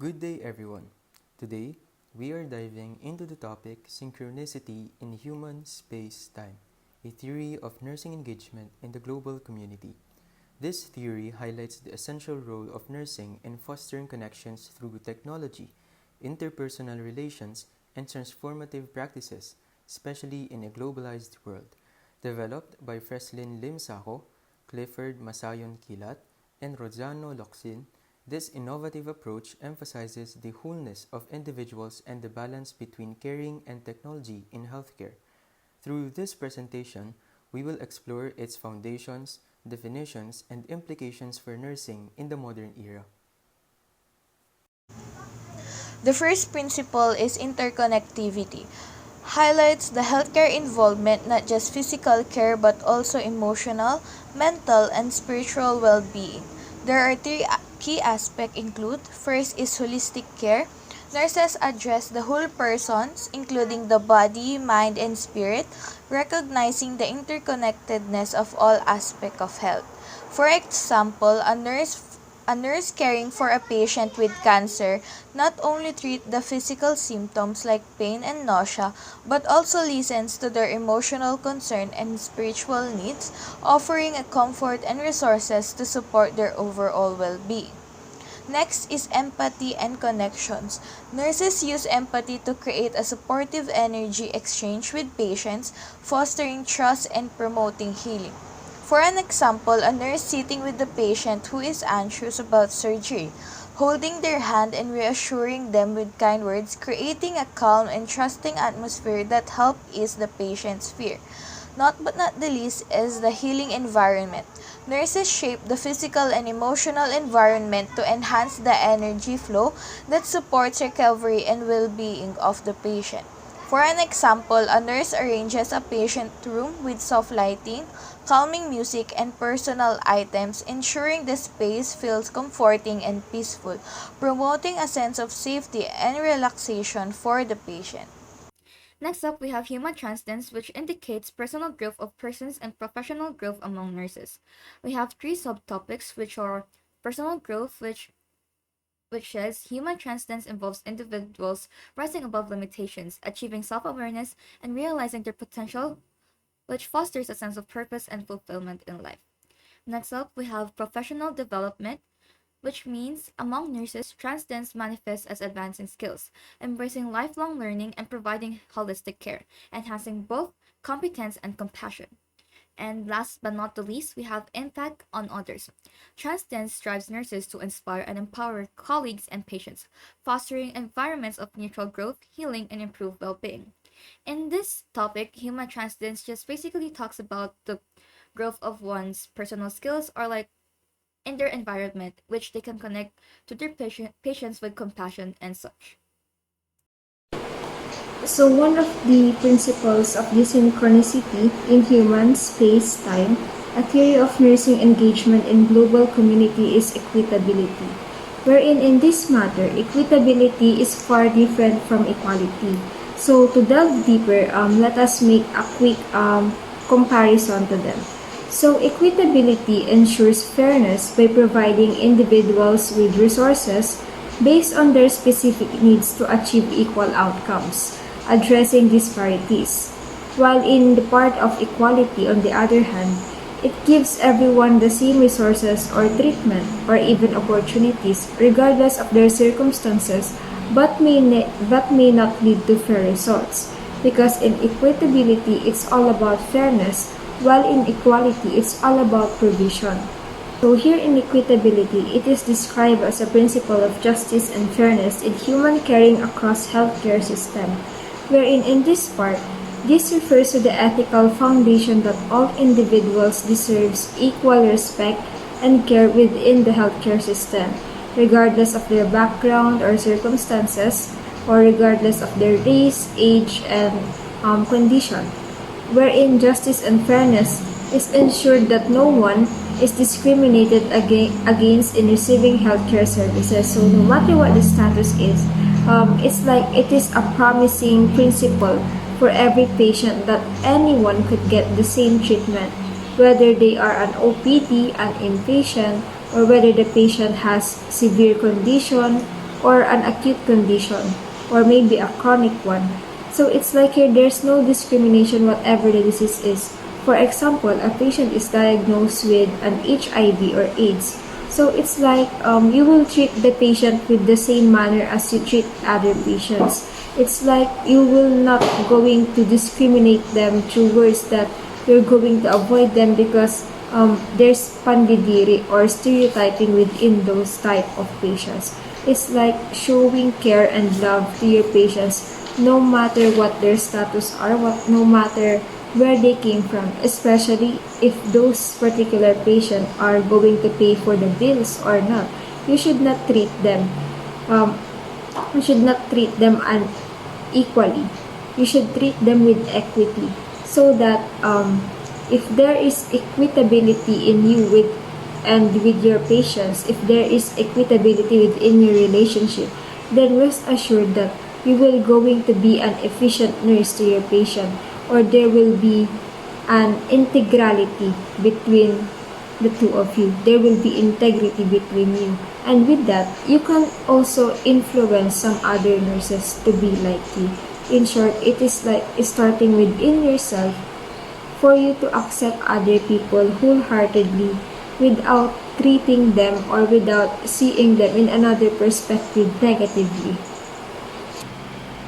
Good day, everyone. Today, we are diving into the topic synchronicity in human space time, a theory of nursing engagement in the global community. This theory highlights the essential role of nursing in fostering connections through technology, interpersonal relations, and transformative practices, especially in a globalized world. Developed by Freslin Limsaco, Clifford Masayon Kilat, and Rozzano Locsin, this innovative approach emphasizes the wholeness of individuals and the balance between caring and technology in healthcare. Through this presentation, we will explore its foundations, definitions, and implications for nursing in the modern era. The first principle is interconnectivity. Highlights the healthcare involvement not just physical care but also emotional, mental, and spiritual well-being. There are three key aspects include: first is holistic care. Nurses address the whole persons, including the body, mind, and spirit, recognizing the interconnectedness of all aspects of health. For example, a nurse caring for a patient with cancer not only treat the physical symptoms like pain and nausea, but also listens to their emotional concern and spiritual needs, offering a comfort and resources to support their overall well-being. Next is empathy and connections. Nurses use empathy to create a supportive energy exchange with patients, fostering trust and promoting healing. For an example, a nurse sitting with the patient who is anxious about surgery, holding their hand and reassuring them with kind words, creating a calm and trusting atmosphere that help ease the patient's fear. Not the least is the healing environment. Nurses shape the physical and emotional environment to enhance the energy flow that supports recovery and well-being of the patient. For an example, a nurse arranges a patient room with soft lighting, calming music, and personal items, ensuring the space feels comforting and peaceful, promoting a sense of safety and relaxation for the patient. Next up, we have human transcendence, which indicates personal growth of persons and professional growth among nurses. We have three subtopics, which are personal growth, which says human transcendence involves individuals rising above limitations, achieving self-awareness, and realizing their potential, which fosters a sense of purpose and fulfillment in life. Next up, we have professional development, which means among nurses, transcendence manifests as advancing skills, embracing lifelong learning and providing holistic care, enhancing both competence and compassion. And last but not the least, we have impact on others. Transcendence drives nurses to inspire and empower colleagues and patients, fostering environments of mutual growth, healing, and improved well-being. In this topic, human transcendence just basically talks about the growth of one's personal skills or like in their environment, which they can connect to their patients with compassion and such. So one of the principles of synchronicity in human space-time, a theory of nursing engagement in global community is equitability, wherein in this matter, equitability is far different from equality. So to delve deeper, let us make a quick comparison to them. So equitability ensures fairness by providing individuals with resources based on their specific needs to achieve equal outcomes, addressing disparities. While in the part of equality, on the other hand, it gives everyone the same resources or treatment or even opportunities regardless of their circumstances but may not lead to fair results. Because in equitability, it's all about fairness, while in equality, it's all about provision. So here in equitability, it is described as a principle of justice and fairness in human caring across healthcare system, wherein in this part, this refers to the ethical foundation that all individuals deserves equal respect and care within the healthcare system, regardless of their background or circumstances, or regardless of their race, age, and condition, wherein justice and fairness is ensured that no one is discriminated against in receiving healthcare services. So no matter what the status is, it's like it is a promising principle for every patient that anyone could get the same treatment, whether they are an OPD, an inpatient, or whether the patient has severe condition or an acute condition, or maybe a chronic one. So it's like here there's no discrimination whatever the disease is. For example, a patient is diagnosed with an HIV or AIDS. So it's like you will treat the patient with the same manner as you treat other patients. It's like you will not going to discriminate them through words that you're going to avoid them because there's pandidiri or stereotyping within those type of patients. It's like showing care and love to your patients no matter what their status are, no matter where they came from, especially if those particular patients are going to pay for the bills or not. You should not treat them um, you should not treat them unequally. You should treat them with equity so that if there is equitability in you with your patients, if there is equitability within your relationship, then rest assured that you will going to be an efficient nurse to your patient, or there will be an integrality between the two of you. There will be integrity between you. And with that, you can also influence some other nurses to be like you. In short, it is like starting within yourself for you to accept other people wholeheartedly without treating them or without seeing them in another perspective negatively.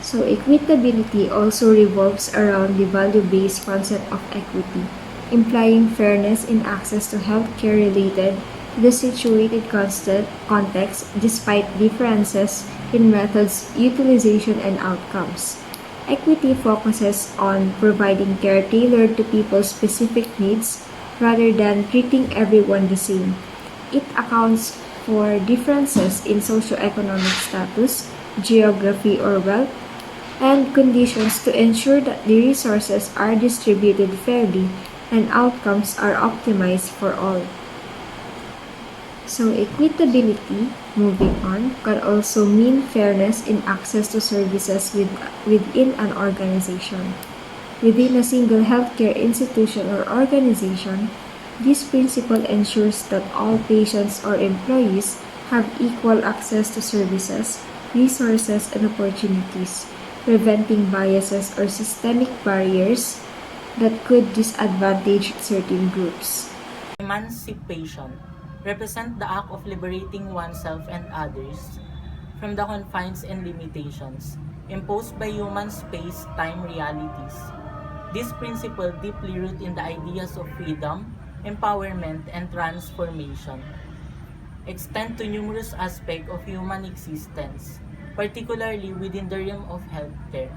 So equitability also revolves around the value-based concept of equity, implying fairness in access to healthcare related to the situated context despite differences in methods, utilization, and outcomes. Equity focuses on providing care tailored to people's specific needs rather than treating everyone the same. It accounts for differences in socioeconomic status, geography, or wealth, and conditions to ensure that the resources are distributed fairly and outcomes are optimized for all. So equitability, moving on, can also mean fairness in access to services within an organization. Within a single healthcare institution or organization, this principle ensures that all patients or employees have equal access to services, resources, and opportunities, preventing biases or systemic barriers that could disadvantage certain groups. Emancipation represent the act of liberating oneself and others from the confines and limitations imposed by human space-time realities. This principle deeply rooted in the ideas of freedom, empowerment, and transformation, extend to numerous aspects of human existence, particularly within the realm of healthcare.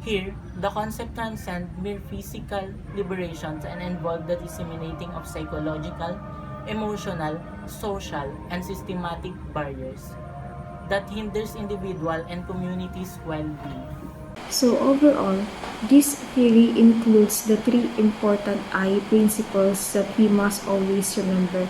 Here, the concept transcends mere physical liberations and involve the disseminating of psychological, emotional, social, and systematic barriers that hinders individual and communities' well-being. So overall, this theory includes the three important I principles that we must always remember.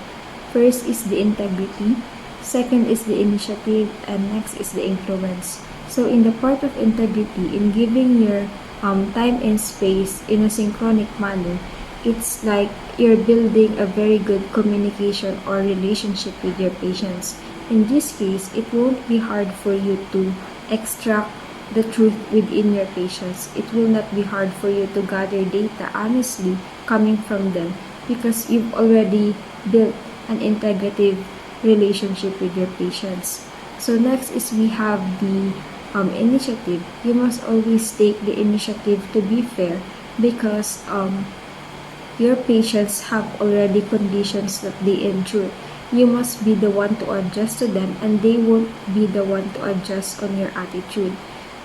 First is the integrity, second is the initiative, and next is the influence. So in the part of integrity, in giving your time and space in a synchronic manner, it's like you're building a very good communication or relationship with your patients. In this case, it won't be hard for you to extract the truth within your patients. It will not be hard for you to gather data honestly coming from them because you've already built an integrative relationship with your patients. So next is we have the initiative. You must always take the initiative to be fair because your patients have already conditions that they endure. You must be the one to adjust to them and they won't be the one to adjust on your attitude.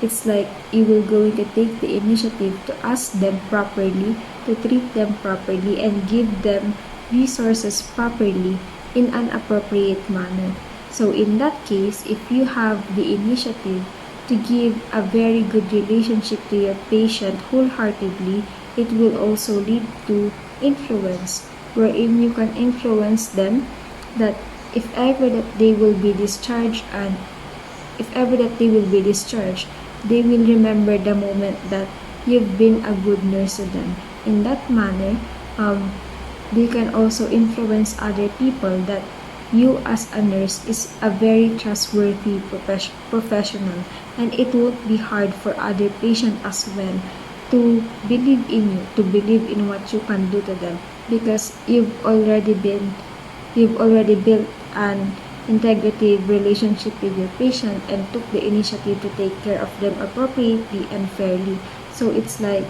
It's like you will going to take the initiative to ask them properly, to treat them properly, and give them resources properly in an appropriate manner. So in that case, if you have the initiative to give a very good relationship to your patient wholeheartedly, it will also lead to influence, wherein you can influence them that if ever that they will be discharged and if ever that they will be discharged, they will remember the moment that you've been a good nurse to them. In that manner, they can also influence other people that you as a nurse is a very trustworthy professional, and it won't be hard for other patients as well to believe in you, to believe in what you can do to them, because you've already built an integrative relationship with your patient and took the initiative to take care of them appropriately and fairly. So it's like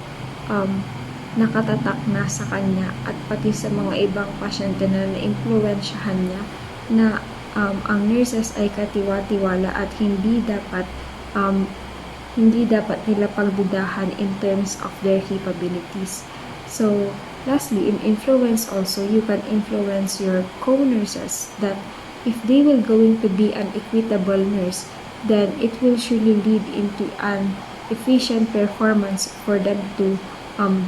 nakatatak na sa kanya at pati sa mga ibang pasyente na na-influensyahan niya na ang nurses ay katiwa-tiwala at hindi dapat nila pagdudahan in terms of their capabilities. So, lastly, in influence also, you can influence your co-nurses that if they will going to be an equitable nurse, then it will surely lead into an efficient performance for them to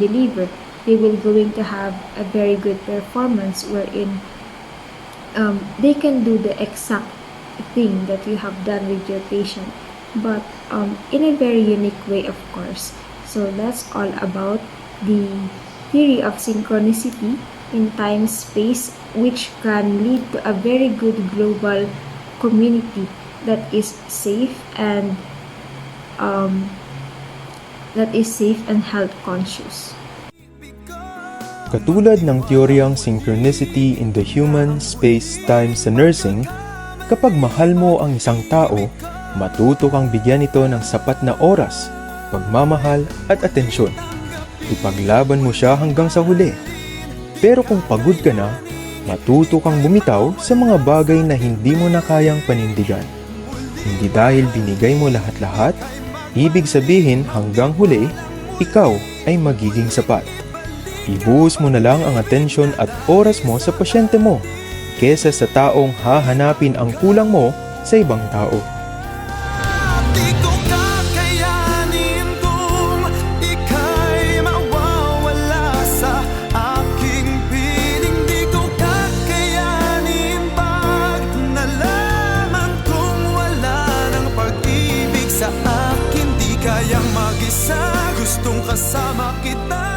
deliver. They will going to have a very good performance wherein they can do the exact thing that you have done with your patient, but in a very unique way, of course. So that's all about the theory of synchronicity in time-space, which can lead to a very good global community that is safe and health conscious. Katulad ng teoryang synchronicity in the human space-time sa nursing, kapag mahal mo ang isang tao, matuto kang bigyan ito ng sapat na oras, pagmamahal at atensyon. Ipaglaban mo siya hanggang sa huli. Pero kung pagod ka na, matuto kang bumitaw sa mga bagay na hindi mo na kayang panindigan. Hindi dahil binigay mo lahat-lahat, ibig sabihin hanggang huli, ikaw ay magiging sapat. Ibuhos mo na lang ang atensyon at oras mo sa pasyente mo kesa sa taong hahanapin ang kulang mo sa ibang tao. Di ko kakayanin kung ika'y mawawala sa aking piling. Di ko kakayanin pag nalaman kong wala ng pag-ibig sa akin. Di kayang mag-isa, gustong kasama kita.